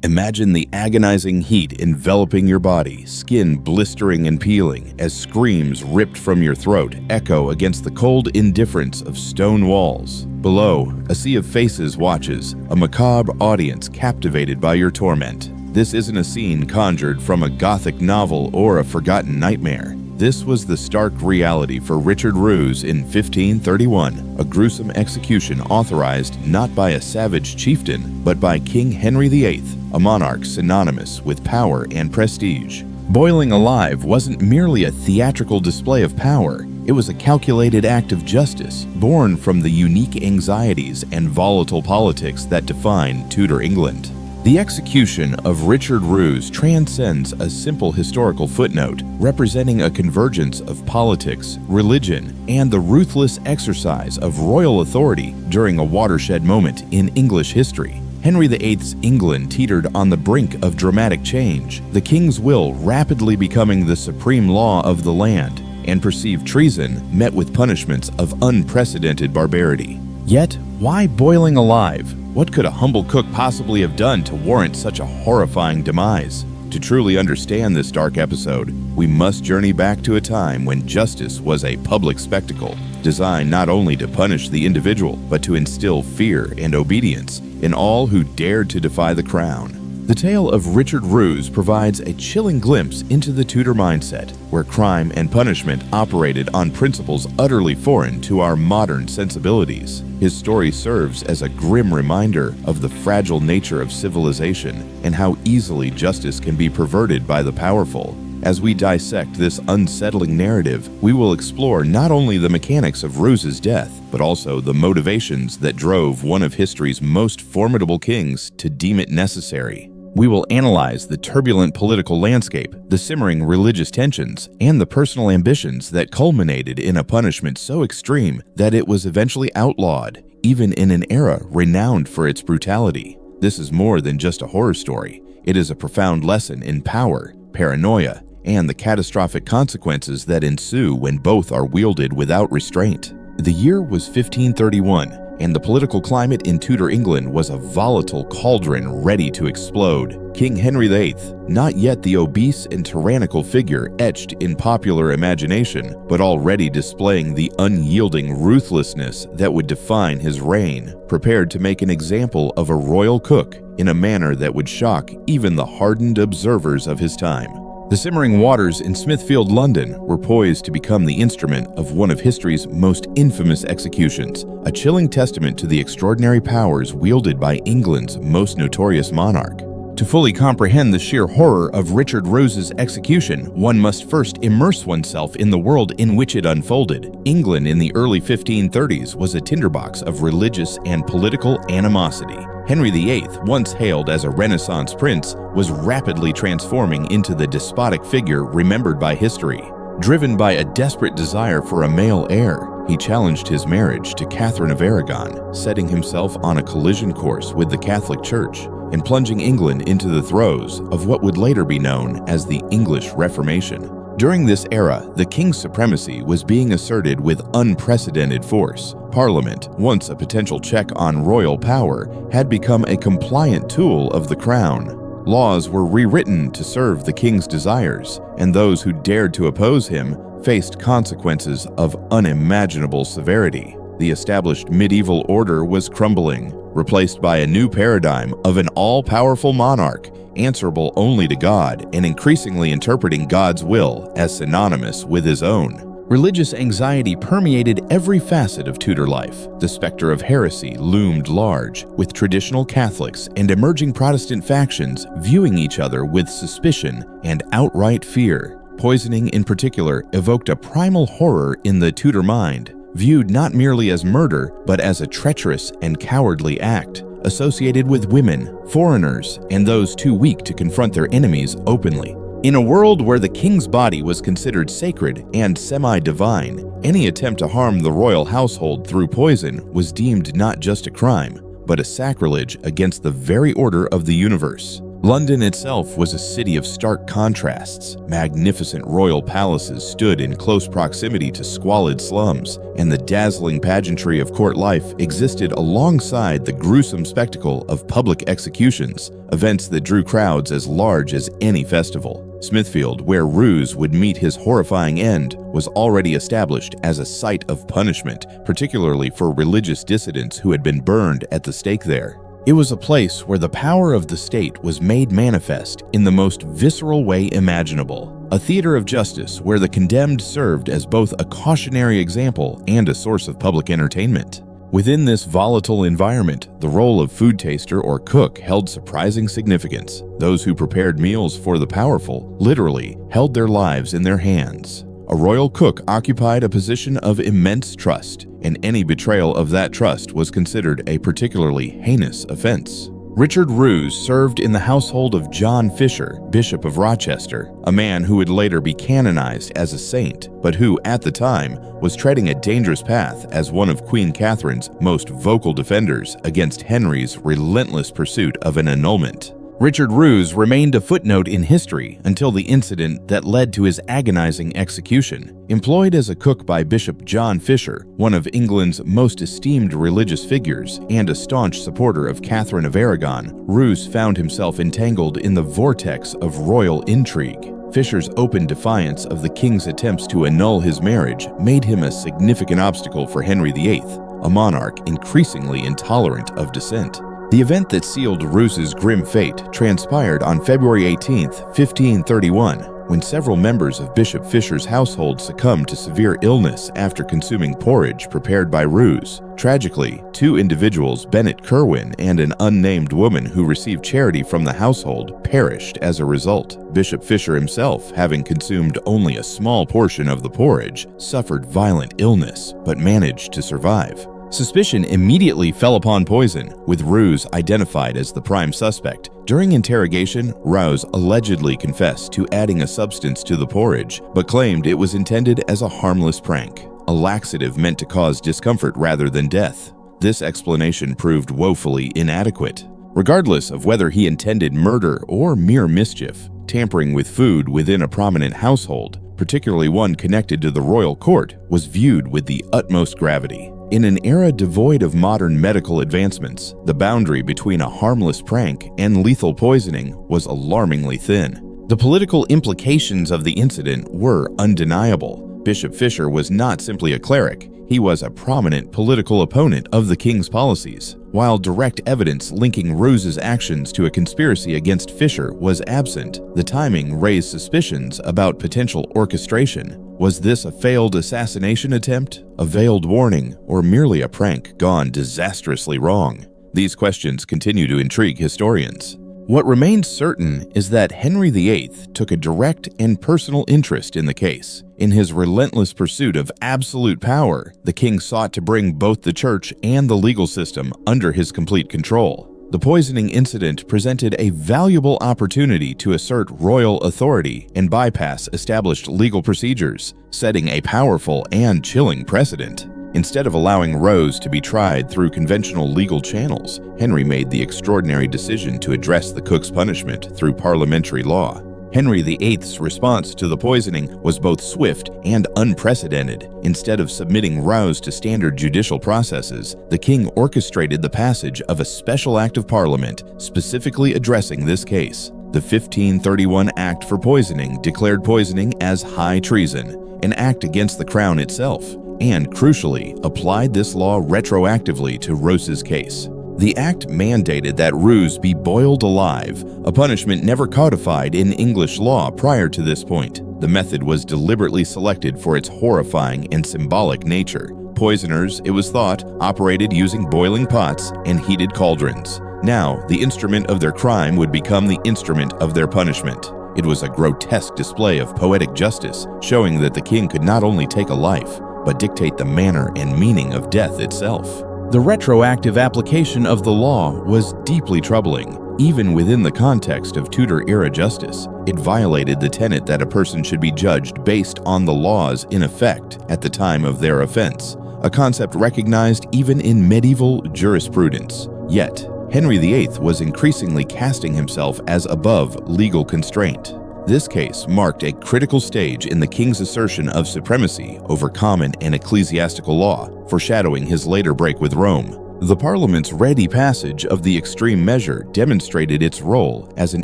Imagine the agonizing heat enveloping your body, skin blistering and peeling, as screams ripped from your throat echo against the cold indifference of stone walls. Below, a sea of faces watches, a macabre audience captivated by your torment. This isn't a scene conjured from a Gothic novel or a forgotten nightmare. This was the stark reality for Richard Roose in 1531, a gruesome execution authorized not by a savage chieftain, but by King Henry VIII, a monarch synonymous with power and prestige. Boiling alive wasn't merely a theatrical display of power. It was a calculated act of justice, born from the unique anxieties and volatile politics that define Tudor England. The execution of Richard Roose transcends a simple historical footnote, representing a convergence of politics, religion, and the ruthless exercise of royal authority during a watershed moment in English history. Henry VIII's England teetered on the brink of dramatic change, the king's will rapidly becoming the supreme law of the land, and perceived treason met with punishments of unprecedented barbarity. Yet, why boiling alive? What could a humble cook possibly have done to warrant such a horrifying demise? To truly understand this dark episode, we must journey back to a time when justice was a public spectacle, designed not only to punish the individual, but to instill fear and obedience in all who dared to defy the crown. The tale of Richard Roose provides a chilling glimpse into the Tudor mindset, where crime and punishment operated on principles utterly foreign to our modern sensibilities. His story serves as a grim reminder of the fragile nature of civilization and how easily justice can be perverted by the powerful. As we dissect this unsettling narrative, we will explore not only the mechanics of Roose's death, but also the motivations that drove one of history's most formidable kings to deem it necessary. We will analyze the turbulent political landscape, the simmering religious tensions, and the personal ambitions that culminated in a punishment so extreme that it was eventually outlawed, even in an era renowned for its brutality. This is more than just a horror story. It is a profound lesson in power, paranoia, and the catastrophic consequences that ensue when both are wielded without restraint. The year was 1531, and the political climate in Tudor England was a volatile cauldron ready to explode. King Henry VIII, not yet the obese and tyrannical figure etched in popular imagination, but already displaying the unyielding ruthlessness that would define his reign, prepared to make an example of a royal cook in a manner that would shock even the hardened observers of his time. The simmering waters in Smithfield, London, were poised to become the instrument of one of history's most infamous executions, a chilling testament to the extraordinary powers wielded by England's most notorious monarch. To fully comprehend the sheer horror of Richard Roose's execution, one must first immerse oneself in the world in which it unfolded. England in the early 1530s was a tinderbox of religious and political animosity. Henry VIII, once hailed as a Renaissance prince, was rapidly transforming into the despotic figure remembered by history. Driven by a desperate desire for a male heir, he challenged his marriage to Catherine of Aragon, setting himself on a collision course with the Catholic Church and plunging England into the throes of what would later be known as the English Reformation. During this era, the king's supremacy was being asserted with unprecedented force. Parliament, once a potential check on royal power, had become a compliant tool of the crown. Laws were rewritten to serve the king's desires, and those who dared to oppose him faced consequences of unimaginable severity. The established medieval order was crumbling, replaced by a new paradigm of an all-powerful monarch, answerable only to God and increasingly interpreting God's will as synonymous with his own. Religious anxiety permeated every facet of Tudor life. The specter of heresy loomed large, with traditional Catholics and emerging Protestant factions viewing each other with suspicion and outright fear. Poisoning in particular evoked a primal horror in the Tudor mind, viewed not merely as murder, but as a treacherous and cowardly act, associated with women, foreigners, and those too weak to confront their enemies openly. In a world where the king's body was considered sacred and semi-divine, any attempt to harm the royal household through poison was deemed not just a crime, but a sacrilege against the very order of the universe. London itself was a city of stark contrasts. Magnificent royal palaces stood in close proximity to squalid slums, and the dazzling pageantry of court life existed alongside the gruesome spectacle of public executions, events that drew crowds as large as any festival. Smithfield, where Roose would meet his horrifying end, was already established as a site of punishment, particularly for religious dissidents who had been burned at the stake there. It was a place where the power of the state was made manifest in the most visceral way imaginable, a theater of justice where the condemned served as both a cautionary example and a source of public entertainment. Within this volatile environment, the role of food taster or cook held surprising significance. Those who prepared meals for the powerful literally held their lives in their hands. A royal cook occupied a position of immense trust, and any betrayal of that trust was considered a particularly heinous offense. Richard Roose served in the household of John Fisher, Bishop of Rochester, a man who would later be canonized as a saint, but who, at the time, was treading a dangerous path as one of Queen Catherine's most vocal defenders against Henry's relentless pursuit of an annulment. Richard Roose remained a footnote in history until the incident that led to his agonizing execution. Employed as a cook by Bishop John Fisher, one of England's most esteemed religious figures and a staunch supporter of Catherine of Aragon, Roose found himself entangled in the vortex of royal intrigue. Fisher's open defiance of the king's attempts to annul his marriage made him a significant obstacle for Henry VIII, a monarch increasingly intolerant of dissent. The event that sealed Roose's grim fate transpired on February 18, 1531, when several members of Bishop Fisher's household succumbed to severe illness after consuming porridge prepared by Roose. Tragically, two individuals, Bennet Kerwin and an unnamed woman who received charity from the household, perished as a result. Bishop Fisher himself, having consumed only a small portion of the porridge, suffered violent illness but managed to survive. Suspicion immediately fell upon Poison, with Roose identified as the prime suspect. During interrogation, Rouse allegedly confessed to adding a substance to the porridge, but claimed it was intended as a harmless prank, a laxative meant to cause discomfort rather than death. This explanation proved woefully inadequate. Regardless of whether he intended murder or mere mischief, tampering with food within a prominent household, particularly one connected to the royal court, was viewed with the utmost gravity. In an era devoid of modern medical advancements, the boundary between a harmless prank and lethal poisoning was alarmingly thin. The political implications of the incident were undeniable. Bishop Fisher was not simply a cleric, he was a prominent political opponent of the king's policies. While direct evidence linking Roose's actions to a conspiracy against Fisher was absent, the timing raised suspicions about potential orchestration. Was this a failed assassination attempt, a veiled warning, or merely a prank gone disastrously wrong? These questions continue to intrigue historians. What remains certain is that Henry VIII took a direct and personal interest in the case. In his relentless pursuit of absolute power, the king sought to bring both the church and the legal system under his complete control. The poisoning incident presented a valuable opportunity to assert royal authority and bypass established legal procedures, setting a powerful and chilling precedent. Instead of allowing Roose to be tried through conventional legal channels, Henry made the extraordinary decision to address the cook's punishment through parliamentary law. Henry VIII's response to the poisoning was both swift and unprecedented. Instead of submitting Rouse to standard judicial processes, the king orchestrated the passage of a special act of parliament specifically addressing this case. The 1531 Act for Poisoning declared poisoning as high treason, an act against the crown itself, and crucially, applied this law retroactively to Roose's case. The act mandated that Roose be boiled alive, a punishment never codified in English law prior to this point. The method was deliberately selected for its horrifying and symbolic nature. Poisoners, it was thought, operated using boiling pots and heated cauldrons. Now, the instrument of their crime would become the instrument of their punishment. It was a grotesque display of poetic justice, showing that the king could not only take a life, but dictate the manner and meaning of death itself. The retroactive application of the law was deeply troubling. Even within the context of Tudor-era justice, it violated the tenet that a person should be judged based on the laws in effect at the time of their offense, a concept recognized even in medieval jurisprudence. Yet, Henry VIII was increasingly casting himself as above legal constraint. This case marked a critical stage in the king's assertion of supremacy over common and ecclesiastical law, foreshadowing his later break with Rome. The Parliament's ready passage of the extreme measure demonstrated its role as an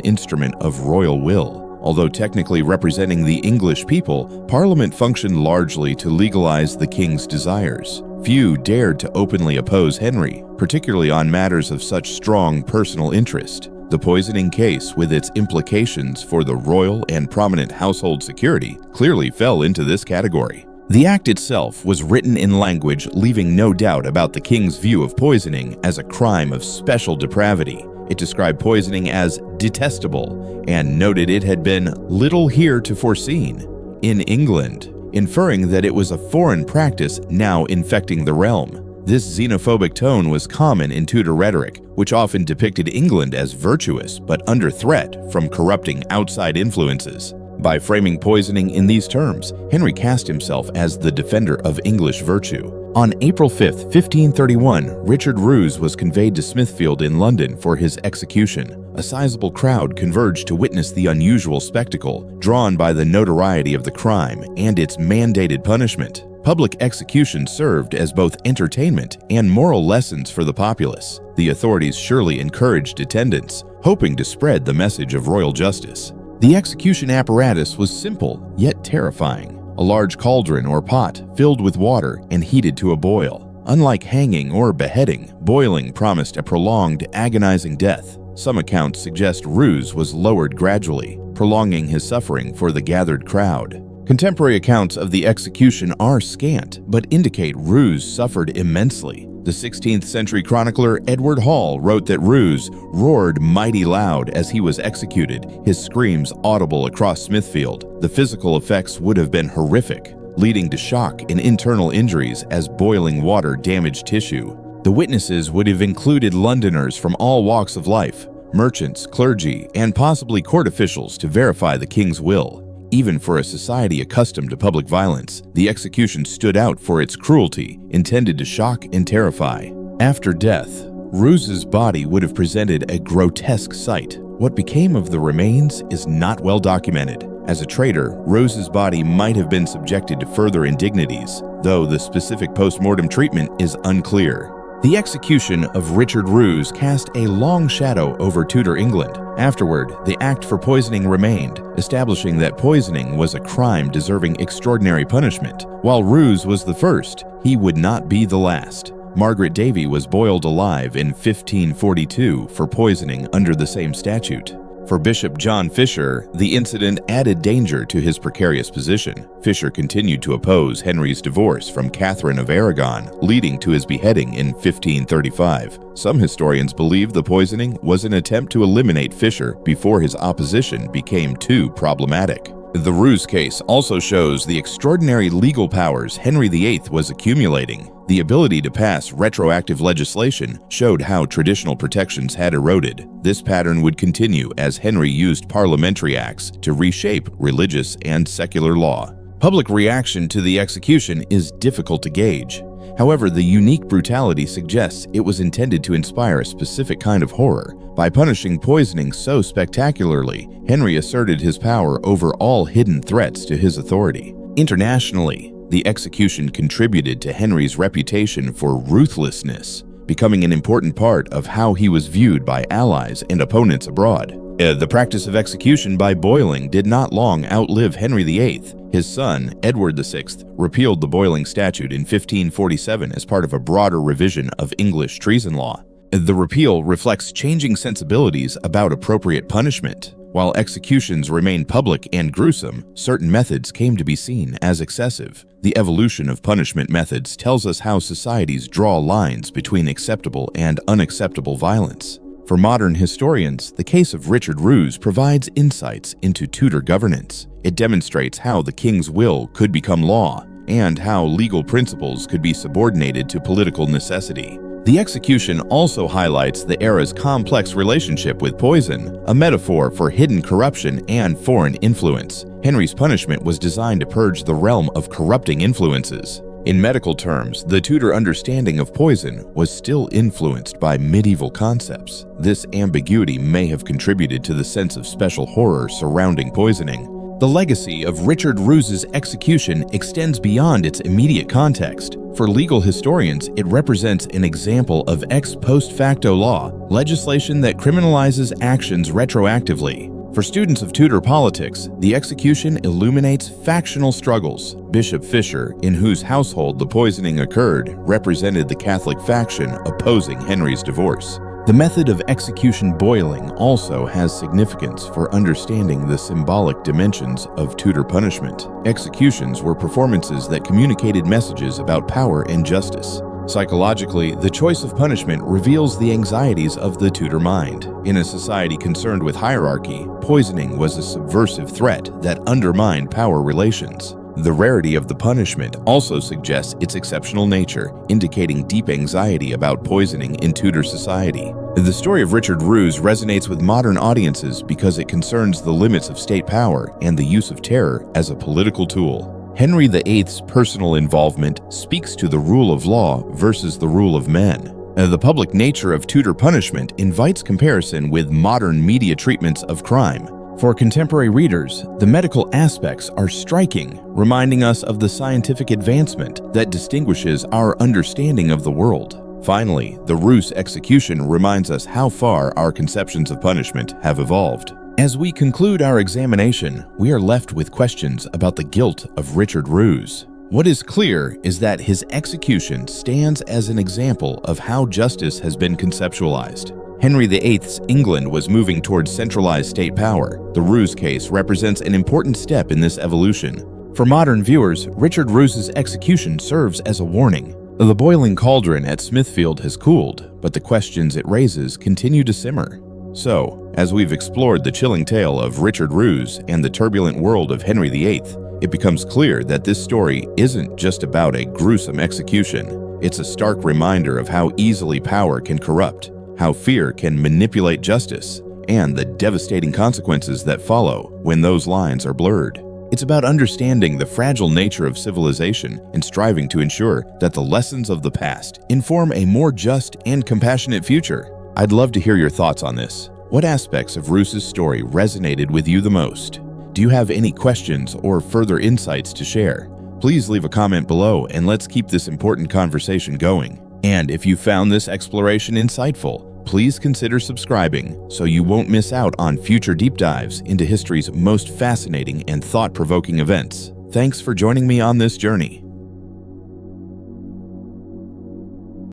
instrument of royal will. Although technically representing the English people, Parliament functioned largely to legalize the king's desires. Few dared to openly oppose Henry, particularly on matters of such strong personal interest. The poisoning case, with its implications for the royal and prominent household security, clearly fell into this category. The act itself was written in language leaving no doubt about the king's view of poisoning as a crime of special depravity. It described poisoning as detestable and noted it had been little heretofore seen in England, inferring that it was a foreign practice now infecting the realm. This xenophobic tone was common in Tudor rhetoric, which often depicted England as virtuous but under threat from corrupting outside influences. By framing poisoning in these terms, Henry cast himself as the defender of English virtue. On April 5, 1531, Richard Roose was conveyed to Smithfield in London for his execution. A sizable crowd converged to witness the unusual spectacle, drawn by the notoriety of the crime and its mandated punishment. Public execution served as both entertainment and moral lessons for the populace. The authorities surely encouraged attendance, hoping to spread the message of royal justice. The execution apparatus was simple, yet terrifying. A large cauldron or pot filled with water and heated to a boil. Unlike hanging or beheading, boiling promised a prolonged, agonizing death. Some accounts suggest Roose was lowered gradually, prolonging his suffering for the gathered crowd. Contemporary accounts of the execution are scant, but indicate Roose suffered immensely. The 16th century chronicler Edward Hall wrote that Roose roared mighty loud as he was executed, his screams audible across Smithfield. The physical effects would have been horrific, leading to shock and internal injuries as boiling water damaged tissue. The witnesses would have included Londoners from all walks of life, merchants, clergy, and possibly court officials to verify the king's will. Even for a society accustomed to public violence, the execution stood out for its cruelty, intended to shock and terrify. After death, Roose's body would have presented a grotesque sight. What became of the remains is not well documented. As a traitor, Roose's body might have been subjected to further indignities, though the specific post-mortem treatment is unclear. The execution of Richard Roose cast a long shadow over Tudor England. Afterward, the Act for Poisoning remained, establishing that poisoning was a crime deserving extraordinary punishment. While Roose was the first, he would not be the last. Margaret Davy was boiled alive in 1542 for poisoning under the same statute. For Bishop John Fisher, the incident added danger to his precarious position. Fisher continued to oppose Henry's divorce from Catherine of Aragon, leading to his beheading in 1535. Some historians believe the poisoning was an attempt to eliminate Fisher before his opposition became too problematic. The Roose case also shows the extraordinary legal powers Henry VIII was accumulating. The ability to pass retroactive legislation showed how traditional protections had eroded. This pattern would continue as Henry used parliamentary acts to reshape religious and secular law. Public reaction to the execution is difficult to gauge. However, the unique brutality suggests it was intended to inspire a specific kind of horror. By punishing poisoning so spectacularly, Henry asserted his power over all hidden threats to his authority. Internationally, the execution contributed to Henry's reputation for ruthlessness, becoming an important part of how he was viewed by allies and opponents abroad. The practice of execution by boiling did not long outlive Henry VIII. His son, Edward VI, repealed the boiling statute in 1547 as part of a broader revision of English treason law. The repeal reflects changing sensibilities about appropriate punishment. While executions remained public and gruesome, certain methods came to be seen as excessive. The evolution of punishment methods tells us how societies draw lines between acceptable and unacceptable violence. For modern historians, the case of Richard Roose provides insights into Tudor governance. It demonstrates how the king's will could become law, and how legal principles could be subordinated to political necessity. The execution also highlights the era's complex relationship with poison, a metaphor for hidden corruption and foreign influence. Henry's punishment was designed to purge the realm of corrupting influences. In medical terms, the Tudor understanding of poison was still influenced by medieval concepts. This ambiguity may have contributed to the sense of special horror surrounding poisoning. The legacy of Richard Roose's execution extends beyond its immediate context. For legal historians, it represents an example of ex post facto law, legislation that criminalizes actions retroactively. For students of Tudor politics, the execution illuminates factional struggles. Bishop Fisher, in whose household the poisoning occurred, represented the Catholic faction opposing Henry's divorce. The method of execution boiling also has significance for understanding the symbolic dimensions of Tudor punishment. Executions were performances that communicated messages about power and justice. Psychologically, the choice of punishment reveals the anxieties of the Tudor mind. In a society concerned with hierarchy, poisoning was a subversive threat that undermined power relations. The rarity of the punishment also suggests its exceptional nature, indicating deep anxiety about poisoning in Tudor society. The story of Richard Roose resonates with modern audiences because it concerns the limits of state power and the use of terror as a political tool. Henry VIII's personal involvement speaks to the rule of law versus the rule of men. The public nature of Tudor punishment invites comparison with modern media treatments of crime. For contemporary readers, the medical aspects are striking, reminding us of the scientific advancement that distinguishes our understanding of the world. Finally, the Roose execution reminds us how far our conceptions of punishment have evolved. As we conclude our examination, we are left with questions about the guilt of Richard Roose. What is clear is that his execution stands as an example of how justice has been conceptualized. Henry VIII's England was moving towards centralized state power. The Roose case represents an important step in this evolution. For modern viewers, Richard Roose's execution serves as a warning. The boiling cauldron at Smithfield has cooled, but the questions it raises continue to simmer. So, as we've explored the chilling tale of Richard Roose and the turbulent world of Henry VIII, it becomes clear that this story isn't just about a gruesome execution. It's a stark reminder of how easily power can corrupt, how fear can manipulate justice, and the devastating consequences that follow when those lines are blurred. It's about understanding the fragile nature of civilization and striving to ensure that the lessons of the past inform a more just and compassionate future. I'd love to hear your thoughts on this. What aspects of Roose's story resonated with you the most? Do you have any questions or further insights to share? Please leave a comment below and let's keep this important conversation going. And if you found this exploration insightful, please consider subscribing so you won't miss out on future deep dives into history's most fascinating and thought-provoking events. Thanks for joining me on this journey.